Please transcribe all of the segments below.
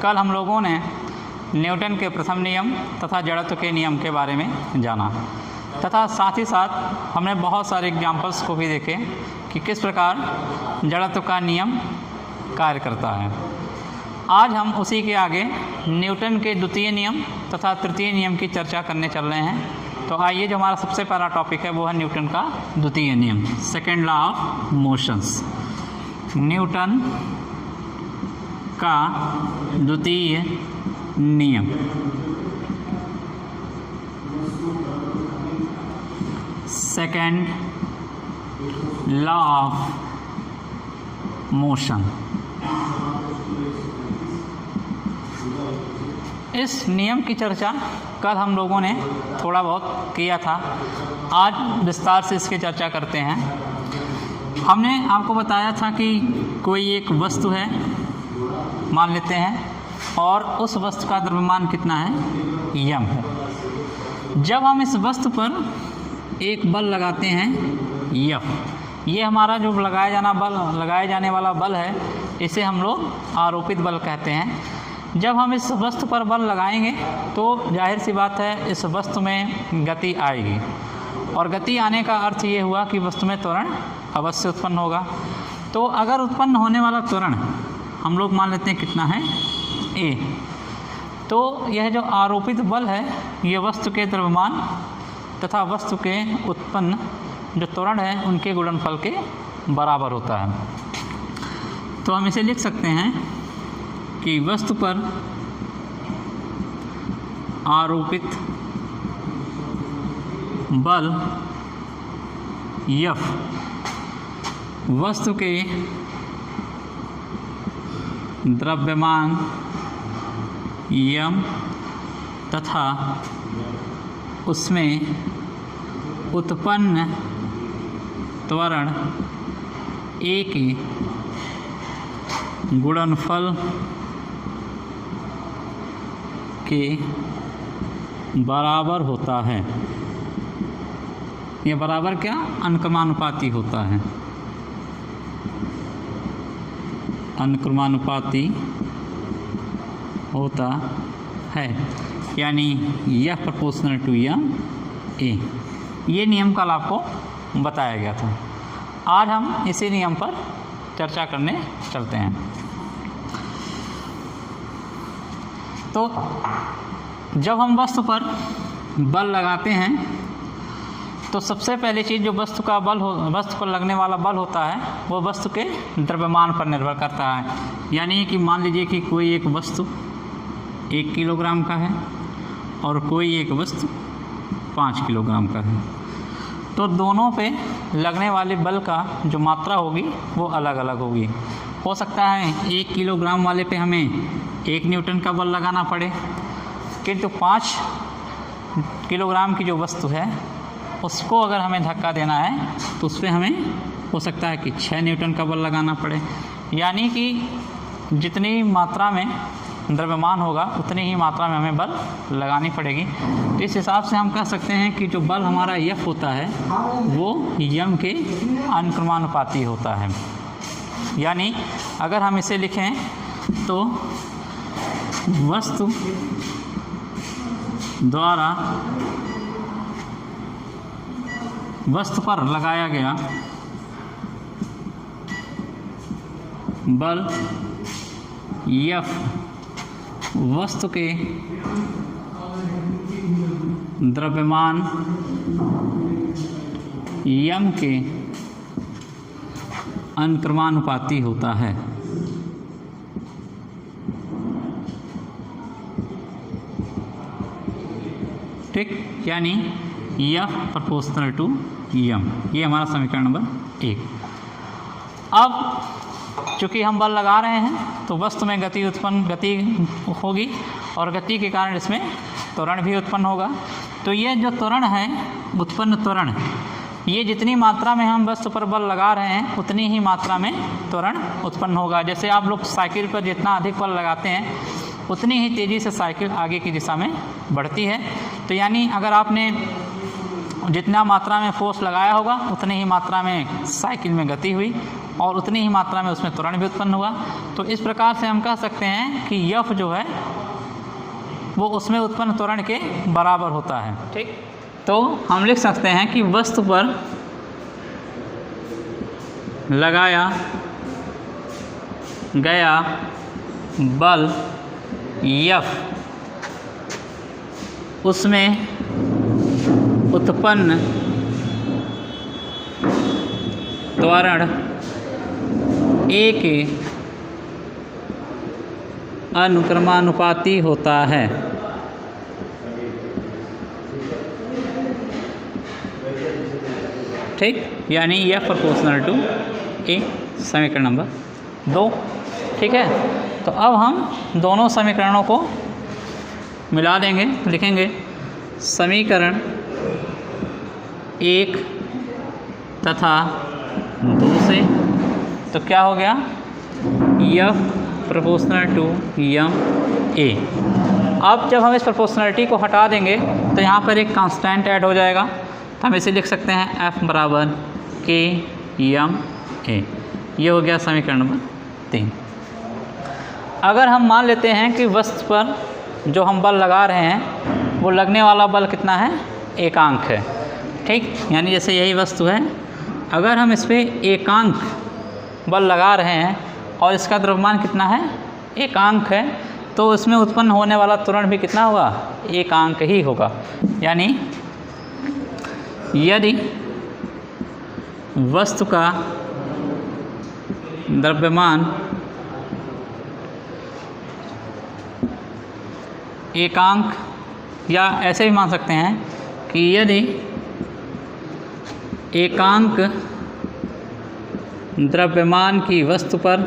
कल हम लोगों ने न्यूटन के प्रथम नियम तथा जड़त्व के नियम के बारे में जाना तथा साथ ही साथ हमने बहुत सारे एग्जाम्पल्स को भी देखे कि किस प्रकार जड़त्व का नियम कार्य करता है। आज हम उसी के आगे न्यूटन के द्वितीय नियम तथा तृतीय नियम की चर्चा करने चल रहे हैं। तो आइए, जो हमारा सबसे पहला टॉपिक है वो है न्यूटन का द्वितीय नियम, second law of motions. Newton का द्वितीय नियम। Second law of motion. इस नियम की चर्चा कल हम लोगों ने थोड़ा बहुत किया था, आज विस्तार से इसकी चर्चा करते हैं। हमने आपको बताया था कि कोई एक वस्तु है मान लेते हैं और उस वस्तु का द्रव्यमान कितना है, यम है। जब हम इस वस्तु पर एक बल लगाते हैं एफ, ये हमारा जो लगाया जाने वाला बल है, इसे हम लोग आरोपित बल कहते हैं। जब हम इस वस्तु पर बल लगाएंगे तो जाहिर सी बात है इस वस्तु में गति आएगी, और गति आने का अर्थ ये हुआ कि वस्तु में त्वरण अवश्य उत्पन्न होगा। तो अगर उत्पन्न होने वाला त्वरण हम लोग मान लेते हैं कितना है, ए, तो यह जो आरोपित बल है ये वस्तु के द्रव्यमान तथा वस्तु के उत्पन्न जो त्वरण है उनके गुणनफल के बराबर होता है। तो हम इसे लिख सकते हैं कि वस्तु पर आरोपित बल F वस्तु के द्रव्यमान यम तथा उसमें उत्पन्न त्वरण ए के गुणनफल के बराबर होता है। ये बराबर क्या, अनुक्रमानुपाती होता है। अनुक्रमानुपाती होता है, यानी यह प्रोपोर्शनल टू यम ए। ये नियम कल आपको बताया गया था। आज हम इसी नियम पर चर्चा करने चलते हैं। तो जब हम वस्तु पर बल लगाते हैं तो सबसे पहली चीज़ जो वस्तु पर लगने वाला बल होता है वो वस्तु के द्रव्यमान पर निर्भर करता है। यानी कि मान लीजिए कि कोई एक वस्तु 1 किलोग्राम का है और कोई एक वस्तु 5 किलोग्राम का है, तो दोनों पे लगने वाले बल का जो मात्रा होगी वो अलग अलग होगी। हो सकता है 1 किलोग्राम वाले पे हमें 1 न्यूटन का बल लगाना पड़े, किंतु 5 किलोग्राम की जो वस्तु है उसको अगर हमें धक्का देना है तो उस पर हमें हो सकता है कि 6 न्यूटन का बल लगाना पड़े। यानी कि जितनी मात्रा में द्रव्यमान होगा उतनी ही मात्रा में हमें बल लगानी पड़ेगी। तो इस हिसाब से हम कह सकते हैं कि जो बल हमारा एफ होता है वो यम के अनुक्रमानुपाती होता है। यानी अगर हम इसे लिखें तो वस्तु द्वारा वस्तु पर लगाया गया बल एफ वस्तु के द्रव्यमान यम के अनुक्रमानुपाती होता है। ठीक, यानी F प्रोपोर्शनल टू यम। ये हमारा समीकरण नंबर 1। अब चूँकि हम बल लगा रहे हैं तो वस्तु में गति होगी और गति के कारण इसमें त्वरण भी उत्पन्न होगा। तो ये जो त्वरण है, उत्पन्न त्वरण, ये जितनी मात्रा में हम वस्तु पर बल लगा रहे हैं उतनी ही मात्रा में त्वरण उत्पन्न होगा। जैसे आप लोग साइकिल पर जितना अधिक बल लगाते हैं उतनी ही तेज़ी से साइकिल आगे की दिशा में बढ़ती है। तो यानी अगर आपने जितना मात्रा में फोर्स लगाया होगा उतनी ही मात्रा में साइकिल में गति हुई, और उतनी ही मात्रा में उसमें त्वरण भी उत्पन्न हुआ। तो इस प्रकार से हम कह सकते हैं कि यफ जो है वो उसमें उत्पन्न त्वरण के बराबर होता है। ठीक, तो हम लिख सकते हैं कि वस्तु पर लगाया गया बल यफ उसमें उत्पन्न त्वरण ए के अनुक्रमानुपाती होता है। ठीक, यानी यह प्रोपोर्शनल टू ए, समीकरण नंबर 2। ठीक है, तो अब हम दोनों समीकरणों को मिला देंगे, लिखेंगे समीकरण 1 तथा 2 से। तो क्या हो गया, यफ प्रोपोर्शनल टू यम ए। अब जब हम इस प्रोपोर्शनलिटी को हटा देंगे तो यहाँ पर एक कांस्टेंट ऐड हो जाएगा, तो हम इसे लिख सकते हैं एफ बराबर के यम ए। ये हो गया समीकरण नंबर 3। अगर हम मान लेते हैं कि वस्तु पर जो हम बल लगा रहे हैं वो लगने वाला बल कितना है, एकांक है। ठीक, यानी जैसे यही वस्तु है, अगर हम इस पर एकांक बल लगा रहे हैं और इसका द्रव्यमान कितना है, एकांक है, तो उसमें उत्पन्न होने वाला त्वरण भी कितना होगा, एकांक ही होगा। यानी यदि वस्तु का द्रव्यमान एकांक, या ऐसे भी मान सकते हैं कि यदि एकांक द्रव्यमान की वस्तु पर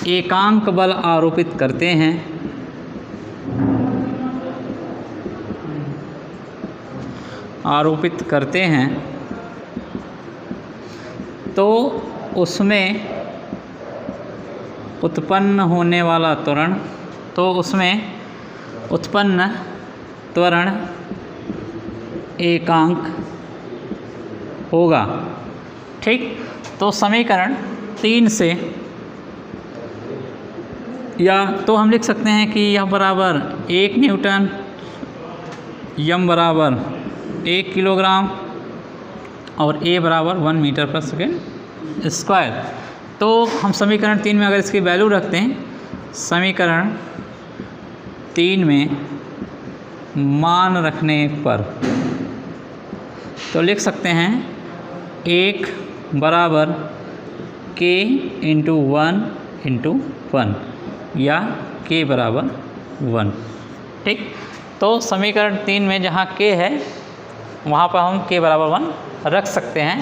एकांक बल आरोपित करते हैं तो उसमें उत्पन्न होने वाला त्वरण, एकांक होगा। ठीक, तो समीकरण 3 से या तो हम लिख सकते हैं कि यह बराबर 1 न्यूटन, यम बराबर 1 किलोग्राम और ए बराबर 1 मीटर पर सेकेंड स्क्वायर। तो हम समीकरण 3 में अगर इसकी वैल्यू रखते हैं, समीकरण 3 में मान रखने पर तो लिख सकते हैं 1 बराबर k इंटू 1 या k बराबर 1। ठीक, तो समीकरण 3 में जहाँ k है वहाँ पर हम k बराबर 1 रख सकते हैं।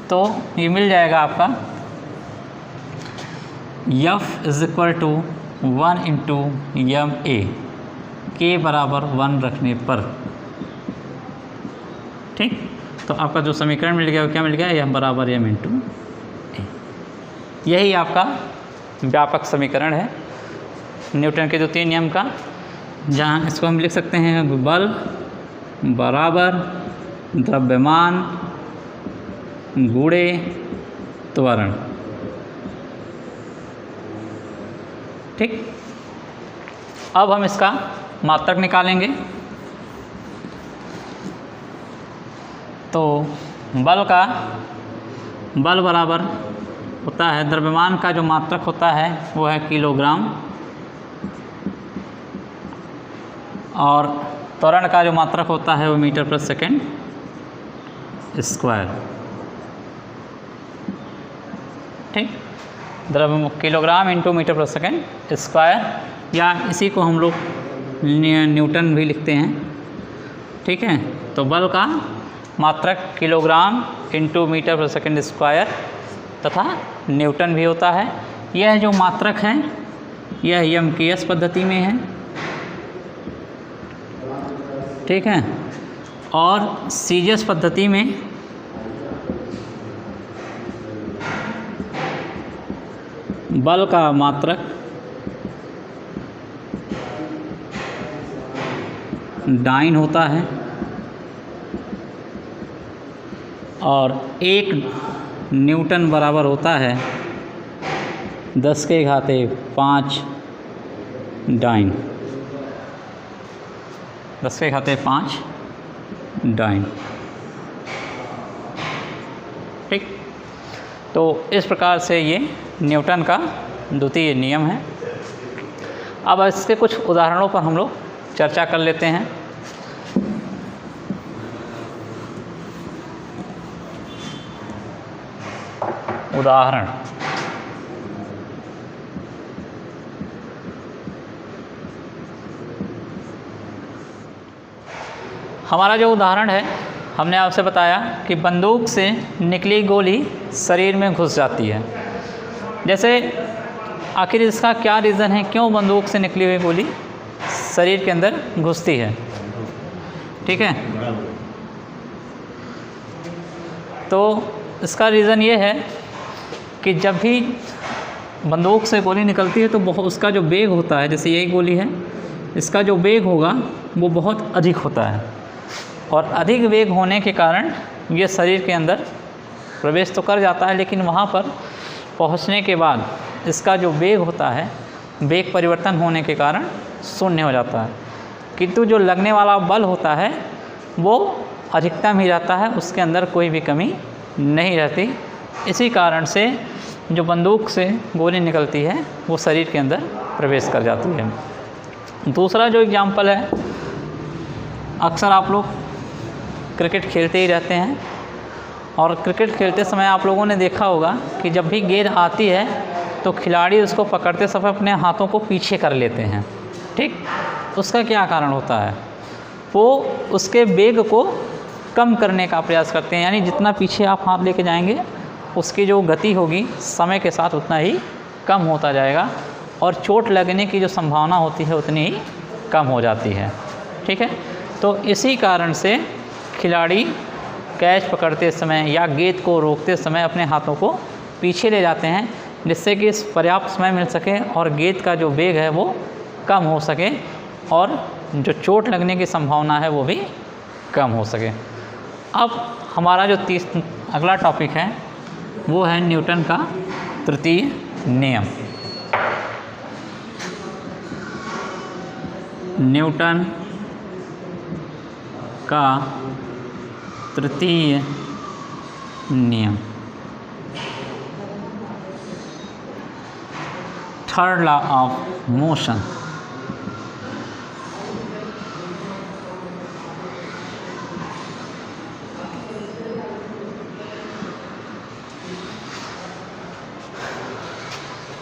तो ये मिल जाएगा आपका F is equal to 1 into m a, k बराबर 1 रखने पर। ठीक, तो आपका जो समीकरण मिल गया वो क्या मिल गया, यम बराबर यम इंटू ए। यही आपका व्यापक समीकरण है न्यूटन के जो 3 नियम का, जहाँ इसको हम लिख सकते हैं बल बराबर द्रव्यमान गुणे त्वरण। ठीक, अब हम इसका मात्रक निकालेंगे। तो बल बराबर होता है, द्रव्यमान का जो मात्रक होता है वो है किलोग्राम, और त्वरण का जो मात्रक होता है वो मीटर पर सेकेंड स्क्वायर। ठीक, किलोग्राम इंटू मीटर पर सेकेंड स्क्वायर, या इसी को हम लोग न्यूटन भी लिखते हैं। ठीक है, तो बल का मात्रक किलोग्राम इंटू मीटर पर सेकेंड स्क्वायर तथा न्यूटन भी होता है। यह जो मात्रक है यह यमकेएस पद्धति में है। ठीक है, और सीजीएस पद्धति में बल का मात्रक डाइन होता है, और 1 न्यूटन बराबर होता है 10⁵ डाइन। 10⁵ डाइन। ठीक, तो इस प्रकार से ये न्यूटन का द्वितीय नियम है। अब इसके कुछ उदाहरणों पर हम लोग चर्चा कर लेते हैं। उदाहरण, हमारा जो उदाहरण है, हमने आपसे बताया कि बंदूक से निकली गोली शरीर में घुस जाती है। जैसे आखिर इसका क्या रीज़न है, क्यों बंदूक से निकली हुई गोली शरीर के अंदर घुसती है? ठीक है, तो इसका रीज़न ये है कि जब भी बंदूक से गोली निकलती है तो बहुत उसका जो वेग होता है, जैसे यही गोली है, इसका जो वेग होगा वो बहुत अधिक होता है, और अधिक वेग होने के कारण ये शरीर के अंदर प्रवेश तो कर जाता है, लेकिन वहाँ पर पहुँचने के बाद इसका जो वेग होता है, वेग परिवर्तन होने के कारण शून्य हो जाता है। किंतु जो लगने वाला बल होता है वो अधिकतम ही रहता है, उसके अंदर कोई भी कमी नहीं रहती। इसी कारण से जो बंदूक से गोली निकलती है वो शरीर के अंदर प्रवेश कर जाती है। दूसरा जो एग्जाम्पल है, अक्सर आप लोग क्रिकेट खेलते ही रहते हैं, और क्रिकेट खेलते समय आप लोगों ने देखा होगा कि जब भी गेंद आती है तो खिलाड़ी उसको पकड़ते समय अपने हाथों को पीछे कर लेते हैं। ठीक, उसका क्या कारण होता है? वो उसके वेग को कम करने का प्रयास करते हैं, यानी जितना पीछे आप हाथ लेके जाएंगे उसकी जो गति होगी समय के साथ उतना ही कम होता जाएगा, और चोट लगने की जो संभावना होती है उतनी ही कम हो जाती है। ठीक है, तो इसी कारण से खिलाड़ी कैच पकड़ते समय या गेंद को रोकते समय अपने हाथों को पीछे ले जाते हैं, जिससे कि पर्याप्त समय मिल सके और गेंद का जो वेग है वो कम हो सके, और जो चोट लगने की संभावना है वो भी कम हो सके। अब हमारा जो अगला टॉपिक है वो है न्यूटन का तृतीय नियम। न्यूटन का तृतीय नियम, थर्ड लॉ ऑफ मोशन।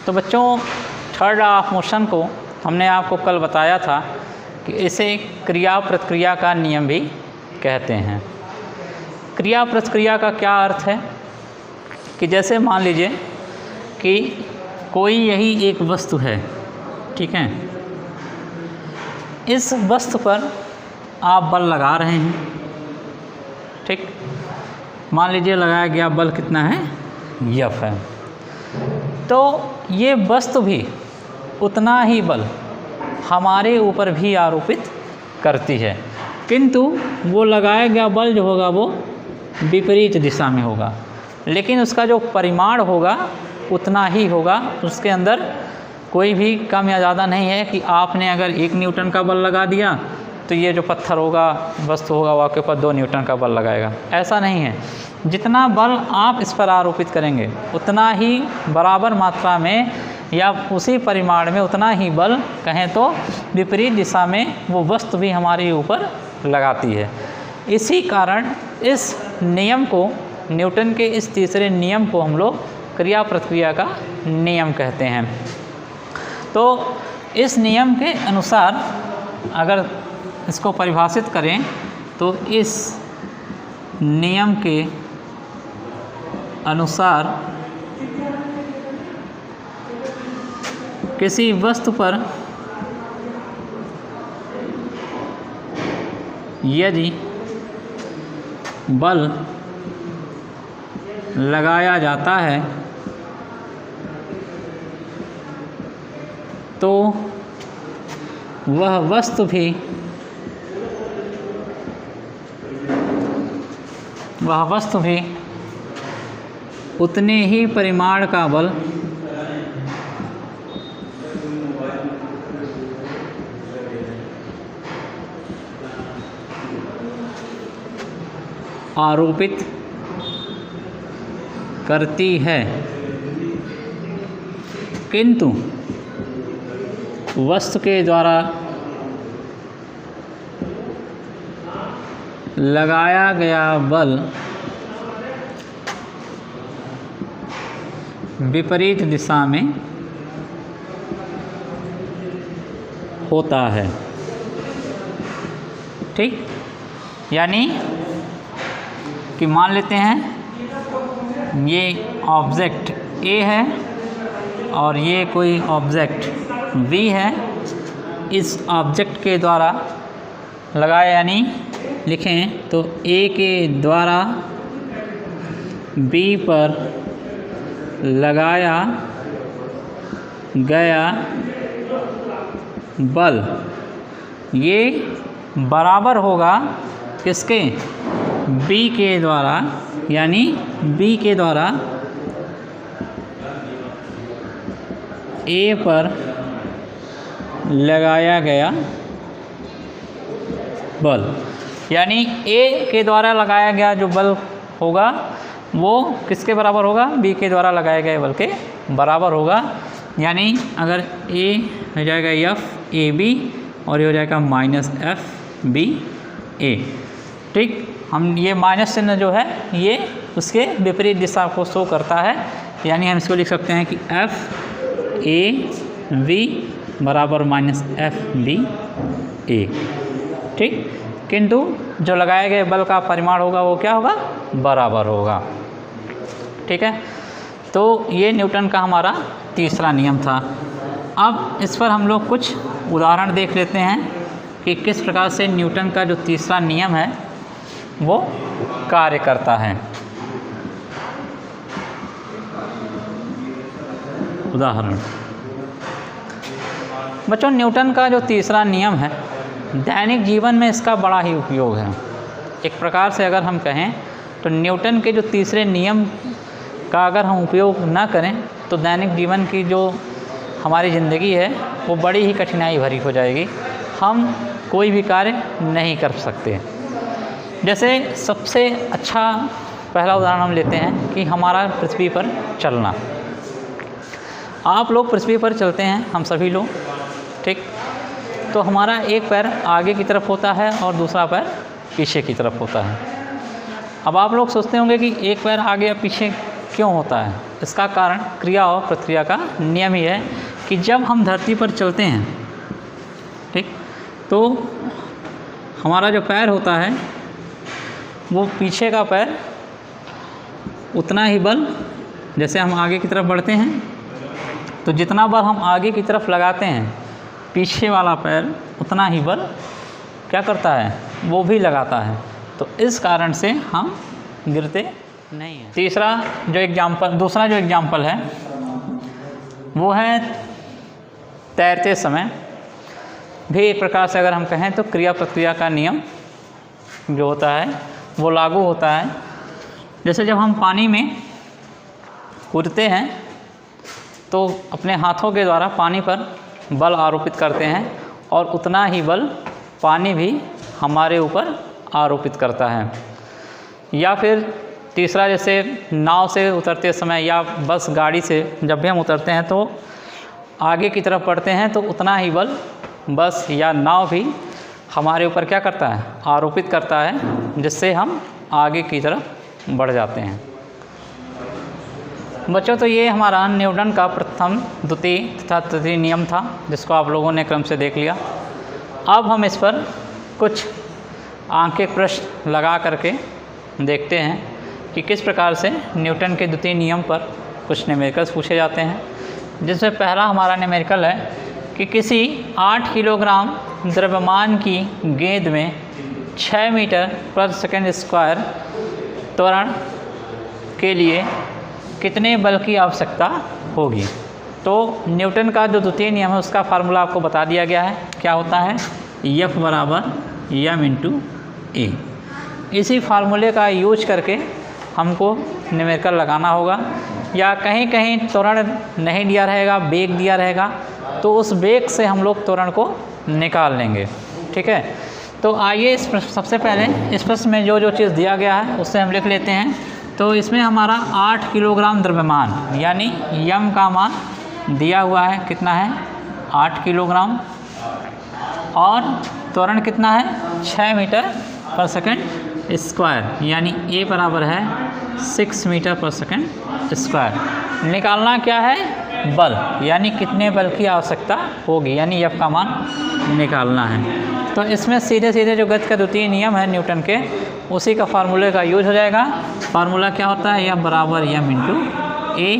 तो बच्चों, थर्ड लॉ ऑफ मोशन को हमने आपको कल बताया था कि इसे क्रिया प्रतिक्रिया का नियम भी कहते हैं। क्रिया प्रतिक्रिया का क्या अर्थ है कि जैसे मान लीजिए कि कोई यही एक वस्तु है, ठीक है, इस वस्तु पर आप बल लगा रहे हैं। ठीक, मान लीजिए लगाया गया बल कितना है, F है, तो ये वस्तु भी उतना ही बल हमारे ऊपर भी आरोपित करती है, किंतु वो लगाया गया बल जो होगा वो विपरीत दिशा में होगा, लेकिन उसका जो परिमाण होगा उतना ही होगा। उसके अंदर कोई भी कम या ज़्यादा नहीं है कि आपने अगर 1 न्यूटन का बल लगा दिया तो ये जो पत्थर होगा, वस्तु होगा, वो आपके ऊपर 2 न्यूटन का बल लगाएगा। ऐसा नहीं है, जितना बल आप इस पर आरोपित करेंगे उतना ही बराबर मात्रा में या उसी परिमाण में उतना ही बल, कहें तो विपरीत दिशा में, वो वस्तु भी हमारे ऊपर लगाती है। इसी कारण इस नियम को, न्यूटन के इस तीसरे नियम को हम लोग क्रिया प्रतिक्रिया का नियम कहते हैं। तो इस नियम के अनुसार अगर इसको परिभाषित करें तो इस नियम के अनुसार किसी वस्तु पर यदि बल लगाया जाता है तो वह वस्तु भी वह वस्तु भी उतने ही परिमाण का बल आरोपित करती है, किंतु वस्तु के द्वारा लगाया गया बल विपरीत दिशा में होता है। ठीक, यानी कि मान लेते हैं ये ऑब्जेक्ट ए है और ये कोई ऑब्जेक्ट बी है। इस ऑब्जेक्ट के द्वारा लगाया, यानी लिखें तो ए के द्वारा बी पर लगाया गया बल ये बराबर होगा किसके? बी के द्वारा, यानी बी के द्वारा ए पर लगाया गया बल, यानी ए के द्वारा लगाया गया जो बल होगा वो किसके बराबर होगा? बी के द्वारा लगाए गए बल के बराबर होगा। यानी अगर ए हो जाएगा एफ ए बी और ये हो जाएगा माइनस एफ बी ए। ठीक, हम ये माइनस चिन्ह जो है ये उसके विपरीत दिशा को शो करता है, यानी हम इसको लिख सकते हैं कि एफ ए वी बराबर माइनस एफ बी ए। ठीक, किंतु जो लगाए गए बल का परिमाण होगा वो क्या होगा? बराबर होगा। ठीक है, तो ये न्यूटन का हमारा तीसरा नियम था। अब इस पर हम लोग कुछ उदाहरण देख लेते हैं कि किस प्रकार से न्यूटन का जो तीसरा नियम है वो कार्य करता है। उदाहरण, बच्चों न्यूटन का जो तीसरा नियम है दैनिक जीवन में इसका बड़ा ही उपयोग है। एक प्रकार से अगर हम कहें तो न्यूटन के जो तीसरे नियम का अगर हम उपयोग ना करें तो दैनिक जीवन की जो हमारी ज़िंदगी है वो बड़ी ही कठिनाई भरी हो जाएगी, हम कोई भी कार्य नहीं कर सकते। जैसे सबसे अच्छा पहला उदाहरण हम लेते हैं कि हमारा पृथ्वी पर चलना। आप लोग पृथ्वी पर चलते हैं, हम सभी लोग, ठीक, तो हमारा एक पैर आगे की तरफ होता है और दूसरा पैर पीछे की तरफ होता है। अब आप लोग सोचते होंगे कि एक पैर आगे या पीछे क्यों होता है? इसका कारण क्रिया और प्रतिक्रिया का नियम ही है कि जब हम धरती पर चलते हैं, ठीक, तो हमारा जो पैर होता है वो पीछे का पैर उतना ही बल, जैसे हम आगे की तरफ बढ़ते हैं तो जितना बल हम आगे की तरफ लगाते हैं पीछे वाला पैर उतना ही बल क्या करता है? वो भी लगाता है। तो इस कारण से हम गिरते नहीं हैं। दूसरा जो एग्जाम्पल है वो है तैरते समय भी एक प्रकार से अगर हम कहें तो क्रिया प्रतिक्रिया का नियम जो होता है वो लागू होता है। जैसे जब हम पानी में कूदते हैं तो अपने हाथों के द्वारा पानी पर बल आरोपित करते हैं और उतना ही बल पानी भी हमारे ऊपर आरोपित करता है। या फिर तीसरा, जैसे नाव से उतरते समय या बस गाड़ी से जब भी हम उतरते हैं तो आगे की तरफ बढ़ते हैं तो उतना ही बल बस या नाव भी हमारे ऊपर क्या करता है? आरोपित करता है, जिससे हम आगे की तरफ बढ़ जाते हैं। बच्चों, तो ये हमारा न्यूटन का प्रथम, द्वितीय तथा तृतीय नियम था जिसको आप लोगों ने क्रम से देख लिया। अब हम इस पर कुछ आंकिक प्रश्न लगा करके देखते हैं कि किस प्रकार से न्यूटन के द्वितीय नियम पर कुछ न्यूमेरिकल्स पूछे जाते हैं। जिसमें पहला हमारा न्यूमेरिकल है कि किसी 8 किलोग्राम द्रव्यमान की गेंद में 6 मीटर पर सेकंड स्क्वायर त्वरण के लिए कितने बल की आवश्यकता होगी। तो न्यूटन का जो द्वितीय नियम है उसका फार्मूला आपको बता दिया गया है। क्या होता है? F बराबर m इंटू ए। इसी फार्मूले का यूज करके हमको न्यूमेरिकल लगाना होगा, या कहीं कहीं त्वरण नहीं दिया रहेगा, वेग दिया रहेगा, तो उस वेग से हम लोग त्वरण को निकाल लेंगे। ठीक है, तो आइए सबसे पहले इस प्रश्न में जो जो चीज़ दिया गया है उससे हम लिख लेते हैं। तो इसमें हमारा 8 किलोग्राम द्रव्यमान यानी यम का मान दिया हुआ है, कितना है 8 किलोग्राम, और त्वरण कितना है 6 मीटर पर सेकंड स्क्वायर, यानी ए बराबर है 6 मीटर पर सेकंड स्क्वायर। निकालना क्या है, बल, यानी कितने बल की आवश्यकता होगी, यानी एफ का मान निकालना है। तो इसमें सीधे सीधे जो गति का द्वितीय नियम है न्यूटन के, उसी का फार्मूले का यूज हो जाएगा। फार्मूला क्या होता है, एफ बराबर यम इंटू ए।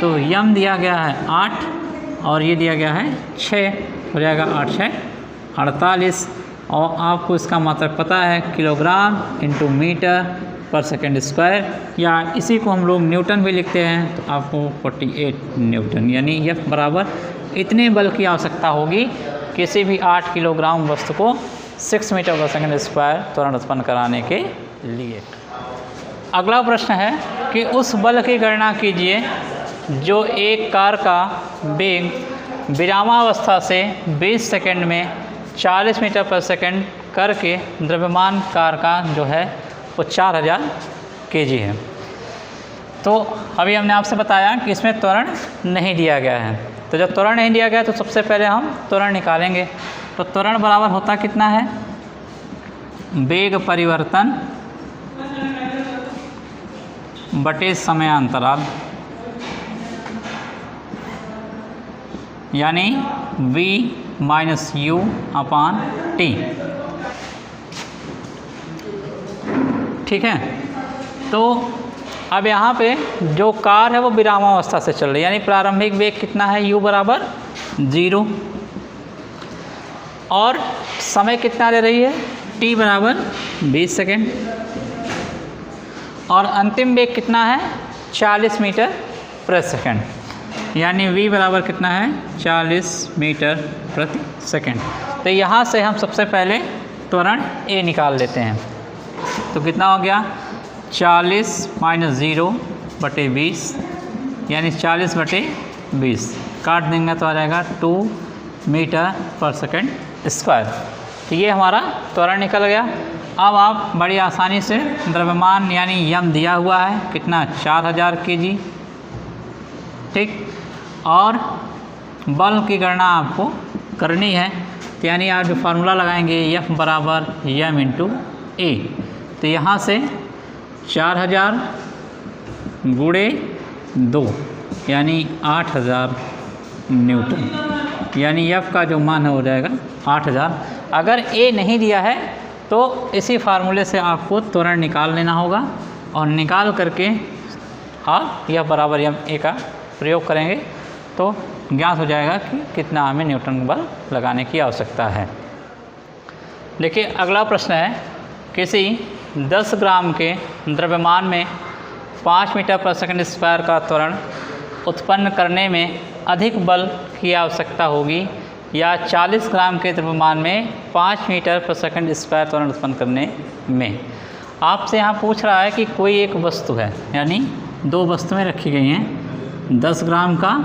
तो यम दिया गया है 8 और ये दिया गया है 6, हो जाएगा 8 6 48, और आपको इसका मात्रक पता है किलोग्राम इंटू मीटर पर सेकंड स्क्वायर, या इसी को हम लोग न्यूटन भी लिखते हैं, तो आपको 48 न्यूटन, यानी एफ बराबर इतने बल की आवश्यकता होगी किसी भी 8 किलोग्राम वस्तु को 6 मीटर पर सेकंड स्क्वायर त्वरण उत्पन्न कराने के लिए। अगला प्रश्न है कि उस बल की गणना कीजिए जो एक कार का वेग विरामावस्था से 20 सेकंड में 40 मीटर पर सेकंड करके द्रव्यमान कार का जो है वो 4000 kg है। तो अभी हमने आपसे बताया कि इसमें त्वरण नहीं दिया गया है, तो जब त्वरण नहीं दिया गया तो सबसे पहले हम त्वरण निकालेंगे। तो त्वरण बराबर होता कितना है, वेग परिवर्तन बटे समयांतराल, यानी v minus you upon T. ठीक है, तो अब यहाँ पे जो कार है वो विरामावस्था से चल रही है, यानी प्रारंभिक वेग कितना है, u बराबर 0, और समय कितना ले रही है, t बराबर 20 सेकेंड, और अंतिम वेग कितना है 40 मीटर प्रति सेकेंड, यानी v बराबर कितना है 40 मीटर प्रति सेकेंड। तो यहाँ से हम सबसे पहले त्वरण a निकाल लेते हैं। तो कितना हो गया 40 माइनस 0 बटे 20, यानी 40 बटे 20 काट देंगे तो आ जाएगा 2 मीटर पर सेकेंड स्क्वायर। तो ये हमारा त्वरण निकल गया। अब आप बड़ी आसानी से द्रव्यमान यानी यम दिया हुआ है कितना 4000 kg, ठीक, और बल की गणना आपको करनी है, तो यानी आप जो फार्मूला लगाएंगे एफ बराबर यम इंटू ए। तो यहाँ से 4000 गुणे 2 यानी 8000 न्यूटन, यानी एफ का जो मान हो जाएगा 8000। अगर ए नहीं दिया है तो इसी फार्मूले से आपको त्वरण निकाल लेना होगा, और निकाल करके आप यह बराबर यम ए का प्रयोग करेंगे तो ज्ञात हो जाएगा कि कितना हमें न्यूटन बल लगाने की आवश्यकता है। देखिए अगला प्रश्न है, किसी 10 ग्राम के द्रव्यमान में 5 मीटर पर सेकंड स्क्वायर का त्वरण उत्पन्न करने में अधिक बल की आवश्यकता होगी, या 40 ग्राम के द्रव्यमान में 5 मीटर पर सेकंड स्क्वायर त्वरण उत्पन्न करने में। आपसे यहाँ पूछ रहा है कि कोई एक वस्तु है, यानी 2 वस्तुएं रखी गई हैं 10 ग्राम का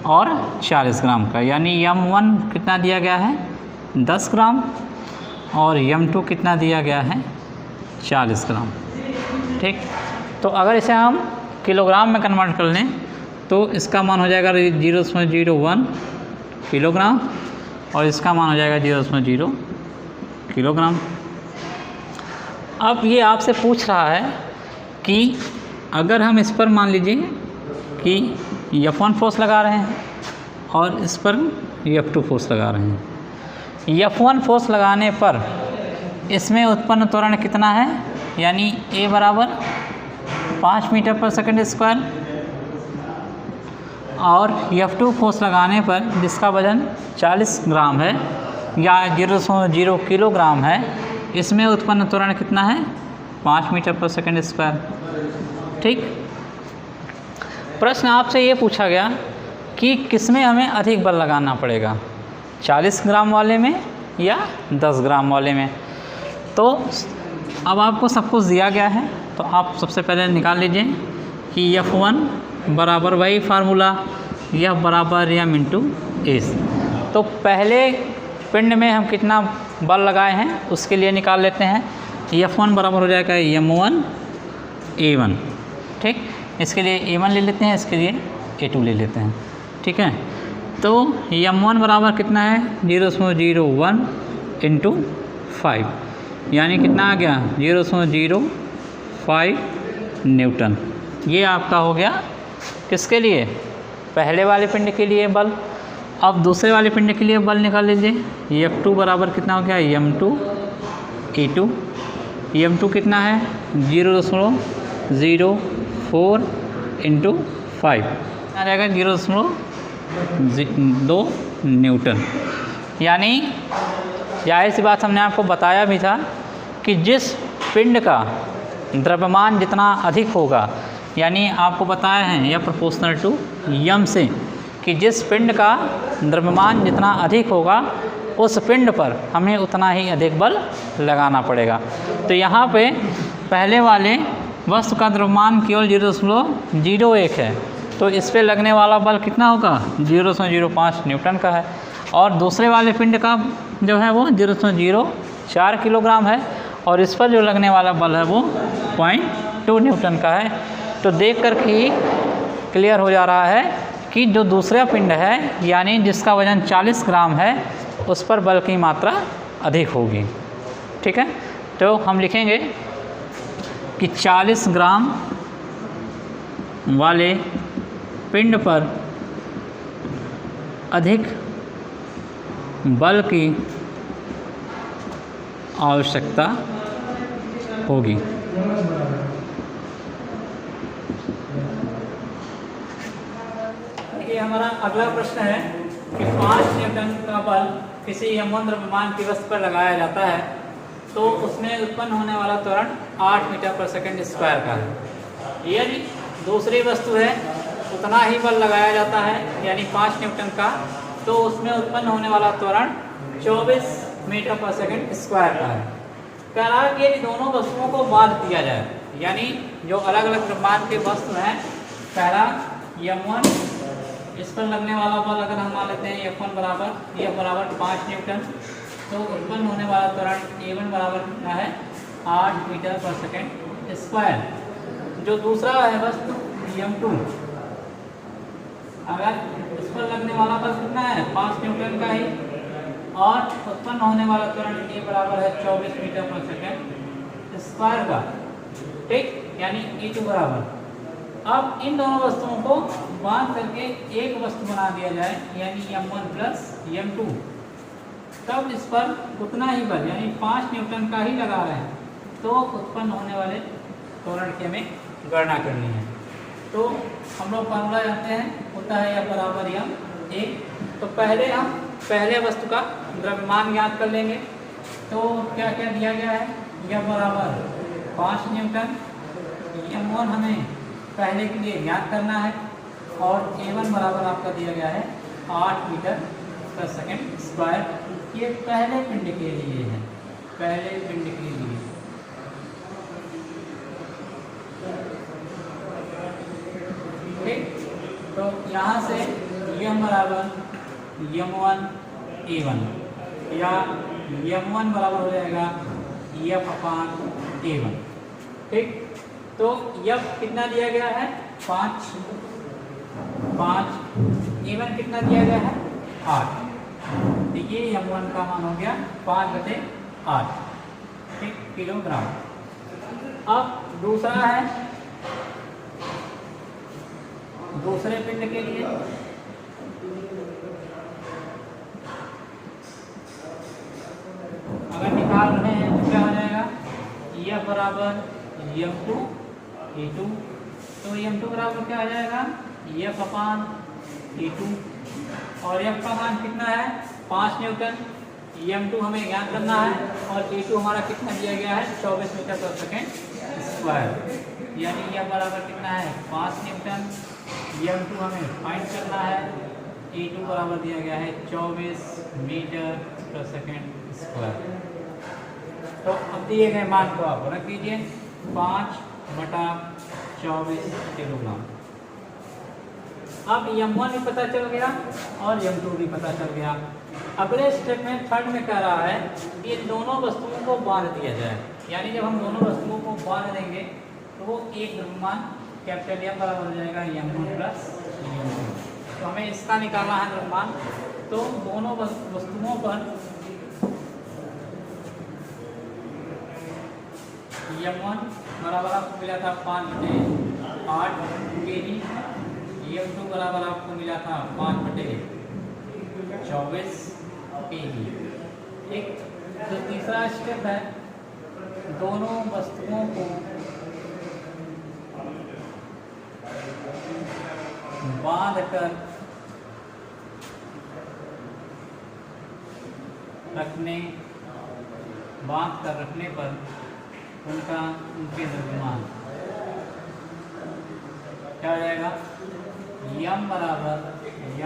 और 40 ग्राम का, यानी यम1 कितना दिया गया है 10 ग्राम और यम2 कितना दिया गया है 40 ग्राम। ठीक, तो अगर इसे हम किलोग्राम में कन्वर्ट कर लें तो इसका मान हो जाएगा 0.01 किलोग्राम और इसका मान हो जाएगा 0.0 किलोग्राम। अब ये आपसे पूछ रहा है कि अगर हम इस पर मान लीजिए कि F1 फोर्स लगा रहे हैं और इस पर F2 फोर्स लगा रहे हैं, F1 फोर्स लगाने पर इसमें उत्पन्न त्वरण कितना है, यानी A बराबर 5 मीटर पर सेकंड स्क्वायर, और F2 फोर्स लगाने पर जिसका वजन 40 ग्राम है या 0.0 किलोग्राम है, इसमें उत्पन्न त्वरण कितना है 5 मीटर पर सेकंड स्क्वायर। ठीक, प्रश्न आपसे ये पूछा गया कि किसमें हमें अधिक बल लगाना पड़ेगा, 40 ग्राम वाले में या 10 ग्राम वाले में। तो अब आपको सब कुछ दिया गया है तो आप सबसे पहले निकाल लीजिए कि F1 बराबर वही फार्मूला F बराबर m इंटू एस। तो पहले पिंड में हम कितना बल लगाए हैं उसके लिए निकाल लेते हैं। F1 बराबर हो जाएगा m1 a1, ठीक। इसके लिए a1 ले लेते हैं, इसके लिए a2 ले लेते हैं, ठीक है। तो m1 बराबर कितना है 0.01 इंटू 5, यानी कितना आ गया 0.05 न्यूटन। ये आपका हो गया किसके लिए, पहले वाले पिंड के लिए बल। अब दूसरे वाले पिंड के लिए बल निकाल लीजिए। F2 बराबर कितना हो गया m2 a2। m2 कितना है 0.04 इंटू 5, आ जाएगा 0.2 न्यूटन। यानी जाहिर सी बात, हमने आपको बताया भी था कि जिस पिंड का द्रव्यमान जितना अधिक होगा, यानी आपको बताया है या प्रोपोर्शनल टू यम से, कि जिस पिंड का द्रव्यमान जितना अधिक होगा उस पिंड पर हमें उतना ही अधिक बल लगाना पड़ेगा। तो यहाँ पे पहले वाले वस्तु का द्रव्यमान केवल 0.01 है, तो इस पे लगने वाला बल कितना होगा 0.05 न्यूटन का है। और दूसरे वाले पिंड का जो है वो 0.04 किलोग्राम है, और इस पर जो लगने वाला बल है वो 0.2 न्यूटन का है। तो देख कर के ही क्लियर हो जा रहा है कि जो दूसरा पिंड है, यानी जिसका वजन 40 ग्राम है, उस पर बल की मात्रा अधिक होगी, ठीक है। तो हम लिखेंगे कि 40 ग्राम वाले पिंड पर अधिक बल की आवश्यकता होगी। ये हमारा अगला प्रश्न है कि 5 न्यूटन का बल किसी m1 द्रव्यमान की वस्तु पर लगाया जाता है तो उसमें उत्पन्न होने वाला त्वरण 8 मीटर पर सेकंड स्क्वायर का है। यदि दूसरी वस्तु है उतना ही बल लगाया जाता है, यानी 5 न्यूटन का, तो उसमें उत्पन्न होने वाला त्वरण 24 मीटर पर सेकंड स्क्वायर का है। कह रहा है कि यदि दोनों वस्तुओं को बांध दिया जाए, यानी जो अलग अलग द्रव्यमान के वस्तु हैं, पहला m1, इस पर लगने वाला बल अगर हम मान लेते हैं F1 बराबर 5 न्यूटन, तो उत्पन्न होने वाला त्वरण A1 बराबर कितना है 8 मीटर पर सेकंड स्क्वायर। जो दूसरा है वस्तु m2, अगर इस पर लगने वाला बल कितना है 5 न्यूटन का ही, और उत्पन्न होने वाला त्वरण A बराबर है 24 मीटर पर सेकंड स्क्वायर का, ठीक, यानी E2 बराबर। अब इन दोनों वस्तुओं को बांध करके एक वस्तु बना दिया जाए, यानी m1 प्लस m2, तब इस पर उतना ही बल, यानी 5 न्यूटन का ही लगा रहे हैं, तो उत्पन्न होने वाले त्वरण की हमें गणना करनी है। तो हम लोग फार्मूला जानते हैं, होता है F बराबर m1। तो पहले हम पहले वस्तु का द्रव्यमान ज्ञात कर लेंगे। तो क्या क्या दिया गया है, F बराबर 5 न्यूटन, m1 हमें पहले के लिए ज्ञात करना है, और A1 बराबर आपका दिया गया है 8 मीटर पर सेकंड स्क्वायर। ये पहले पिंड के लिए है, पहले पिंड के लिए। ठीक, तो यहाँ से m बराबर m1 A1, या m1 बराबर हो जाएगा F/A1, ठीक। तो F कितना दिया गया है 5, A1 कितना दिया गया है 8, तो ये m1 का मान हो गया 5/8, ठीक, किलोग्राम। अब दूसरा है दूसरे पिंड के लिए, अगर निकाल रहे हैं तो क्या हो जाएगा F बराबर m2 A2, तो m2 बराबर क्या आ जाएगा F/A2, और F का मान कितना है 5 न्यूटन, m2 हमें ज्ञात करना है, और A2 हमारा कितना दिया गया है 24 मीटर पर सेकंड स्क्वायर, यानी F बराबर कितना है 5 न्यूटन, m2 हमें फाइंड करना है, A2 बराबर दिया गया है 24 मीटर पर सेकंड स्क्वायर। तो अब दिए गए मान को आप रख दीजिए 5/24 किलोग्राम। अब M1 भी पता चल गया और M2 भी पता चल गया। अगले स्टेप में थर्ड में कह रहा है कि इन दोनों वस्तुओं को बांध दिया जाए, यानी जब हम दोनों वस्तुओं को बांध देंगे तो वो एक द्रव्यमान कैपिटल M बराबर हो जाएगा M1 प्लस M2। तो हमें इसका निकालना है द्रव्यमान। तो दोनों वस्तुओं पर M1 बराबर आपको मिला था 5/8 kg, M2 बराबर आपको मिला था 5/24 kg। एक जो तीसरा स्टेप है, दोनों वस्तुओं को बांध कर रखने पर उनके द्रव्यमान क्या हो जाएगा, M बराबर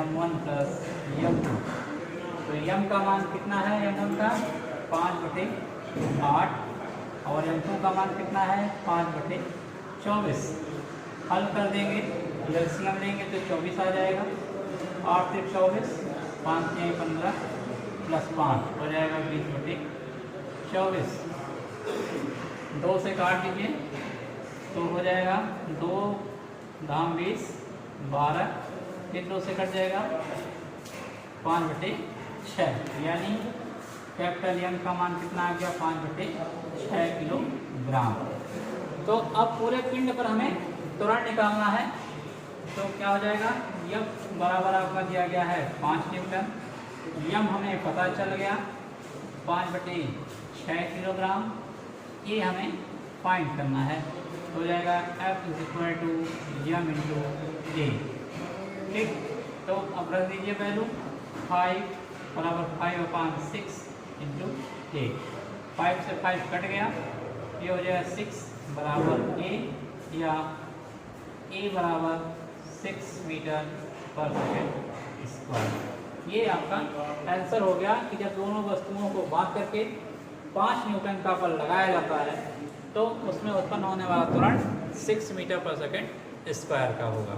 M1 प्लस M2। तो M का मान कितना है, M1 का 5/8 और M2 का मान कितना है 5/24। हल कर देंगे, एलसीएम लेंगे तो 24 आ जाएगा। 8 से 24, 5 से 15 प्लस 5 हो जाएगा 20/24। 2 से काट दीजिए तो हो जाएगा 2 धाम 20 12, फिर 2 से कट जाएगा 5/6, यानी कैपिटल M का मान कितना आ गया 5/6 किलोग्राम। तो अब पूरे पिंड पर हमें त्वरण निकालना है। तो क्या हो जाएगा, F बराबर आपका दिया गया है 5 न्यूटन, M हमें पता चल गया 5/6 किलोग्राम, ये हमें फाइंड करना है। हो जाएगा F = M × A। ठीक, तो अब रख दीजिए वैल्यू 5 बराबर 5/6 × A। 5 से 5 कट गया, ये हो जाएगा 6 बराबर A, या A बराबर 6 मीटर/सेकेंड स्क्वायर। ये आपका आंसर हो गया कि जब दोनों वस्तुओं को बांध करके 5 न्यूटन का बल लगाया जाता है तो उसमें उत्पन्न होने वाला त्वरण 6 मीटर/सेकेंड स्क्वायर का होगा।